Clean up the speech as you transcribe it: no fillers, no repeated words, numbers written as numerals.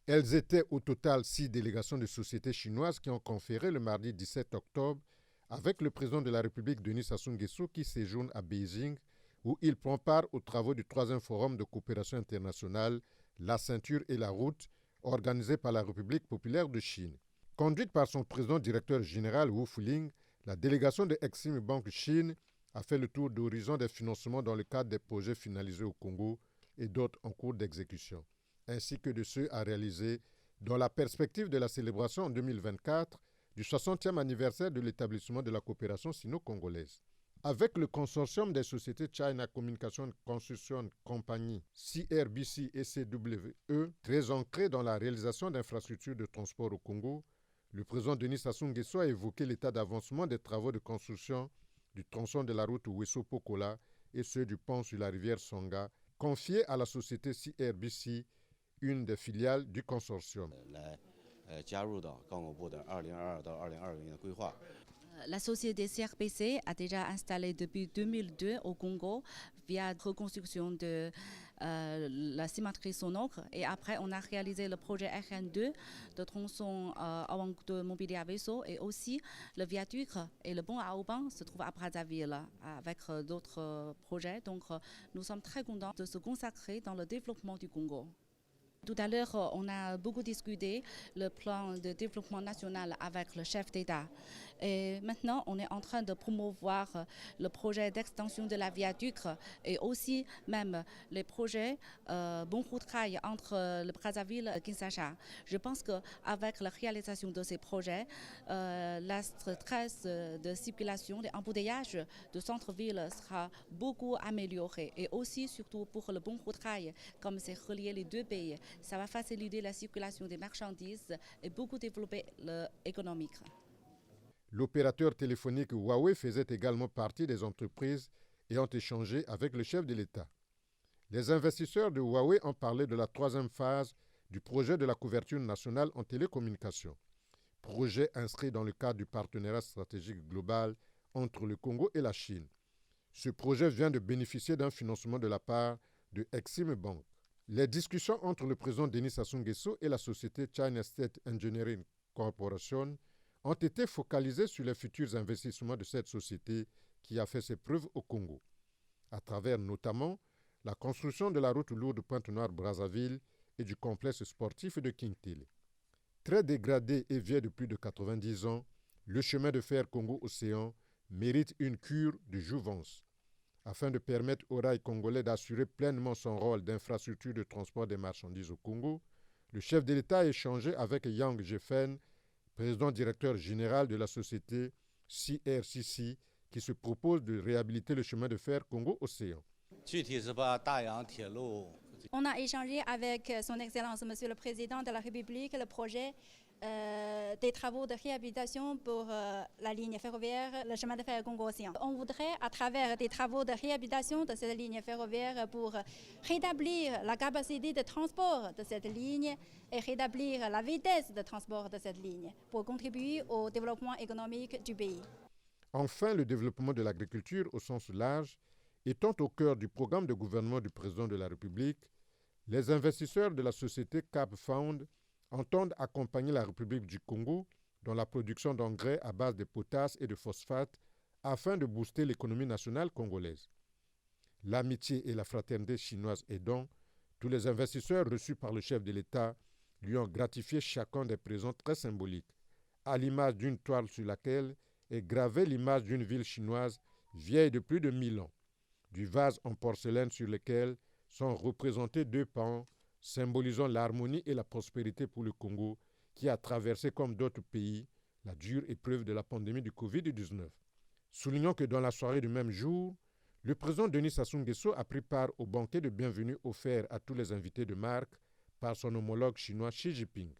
Elles étaient au total 6 délégations de sociétés chinoises qui ont conféré le mardi 17 octobre avec le président de la République Denis Sassou Nguesso qui séjourne à Beijing où il prend part aux travaux du 3e forum de coopération internationale La ceinture et la route organisé par la République populaire de Chine. Conduite par son président directeur général Wu Fuling, la délégation de Exim Bank Chine a fait le tour d'horizon des financements dans le cadre des projets finalisés au Congo et d'autres en cours d'exécution, ainsi que de ceux à réaliser dans la perspective de la célébration en 2024 du 60e anniversaire de l'établissement de la coopération sino-congolaise. Avec le consortium des sociétés China Communication Construction Company, CRBC et CWE, très ancré dans la réalisation d'infrastructures de transport au Congo, le président Denis Sassou Nguesso a évoqué l'état d'avancement des travaux de construction du tronçon de la route Ouesso-Pokola et ceux du pont sur la rivière Songa, confiés à la société CRBC, une des filiales du consortium. La société CRPC a déjà installé depuis 2002 au Congo via la reconstruction de la cimenterie Sonocre. Et après, on a réalisé le projet RN2 de tronçon de Montpellier à Vaisseau et aussi le viaduc et le pont à Auban se trouvent à Brazzaville avec d'autres projets. Donc, nous sommes très contents de se consacrer dans le développement du Congo. Tout à l'heure, on a beaucoup discuté le plan de développement national avec le chef d'État. Et maintenant, on est en train de promouvoir le projet d'extension de la viaduc et aussi même les projets bon route rail entre le Brazzaville et Kinshasa. Je pense qu'avec la réalisation de ces projets, la stress de circulation, des embouteillages de centre-ville sera beaucoup amélioré. Et aussi, surtout pour le bon route rail, comme c'est relié les deux pays, ça va faciliter la circulation des marchandises et beaucoup développer l'économique. L'opérateur téléphonique Huawei faisait également partie des entreprises ayant échangé avec le chef de l'État. Les investisseurs de Huawei ont parlé de la 3e phase du projet de la couverture nationale en télécommunications, projet inscrit dans le cadre du partenariat stratégique global entre le Congo et la Chine. Ce projet vient de bénéficier d'un financement de la part de Exim Bank. Les discussions entre le président Denis Sassou Nguesso et la société China State Engineering Corporation ont été focalisées sur les futurs investissements de cette société qui a fait ses preuves au Congo, à travers notamment la construction de la route lourde Pointe-Noire-Brazzaville et du complexe sportif de Kintilé. Très dégradé et vieux de plus de 90 ans, le chemin de fer Congo-Océan mérite une cure de jouvence afin de permettre au rail congolais d'assurer pleinement son rôle d'infrastructure de transport des marchandises au Congo. Le chef de l'État a échangé avec Yang Jefen, président directeur général de la société CRCC, qui se propose de réhabiliter le chemin de fer Congo-Océan. On a échangé avec son Excellence, Monsieur le Président de la République, le projet des travaux de réhabilitation pour la ligne ferroviaire, le chemin de fer Congo-Océan. On voudrait, à travers des travaux de réhabilitation de cette ligne ferroviaire, pour rétablir la capacité de transport de cette ligne et rétablir la vitesse de transport de cette ligne, pour contribuer au développement économique du pays. Enfin, le développement de l'agriculture au sens large étant au cœur du programme de gouvernement du président de la République, les investisseurs de la société Cap Found entendent accompagner la République du Congo dans la production d'engrais à base de potasse et de phosphate afin de booster l'économie nationale congolaise. L'amitié et la fraternité chinoise aidant, tous les investisseurs reçus par le chef de l'État lui ont gratifié chacun des présents très symboliques, à l'image d'une toile sur laquelle est gravée l'image d'une ville chinoise vieille de plus de 1000 ans, du vase en porcelaine sur lequel sont représentés 2 pans symbolisant l'harmonie et la prospérité pour le Congo qui a traversé comme d'autres pays la dure épreuve de la pandémie du Covid-19. Soulignons que dans la soirée du même jour, le président Denis Sassou Nguesso a pris part au banquet de bienvenue offert à tous les invités de marque par son homologue chinois Xi Jinping.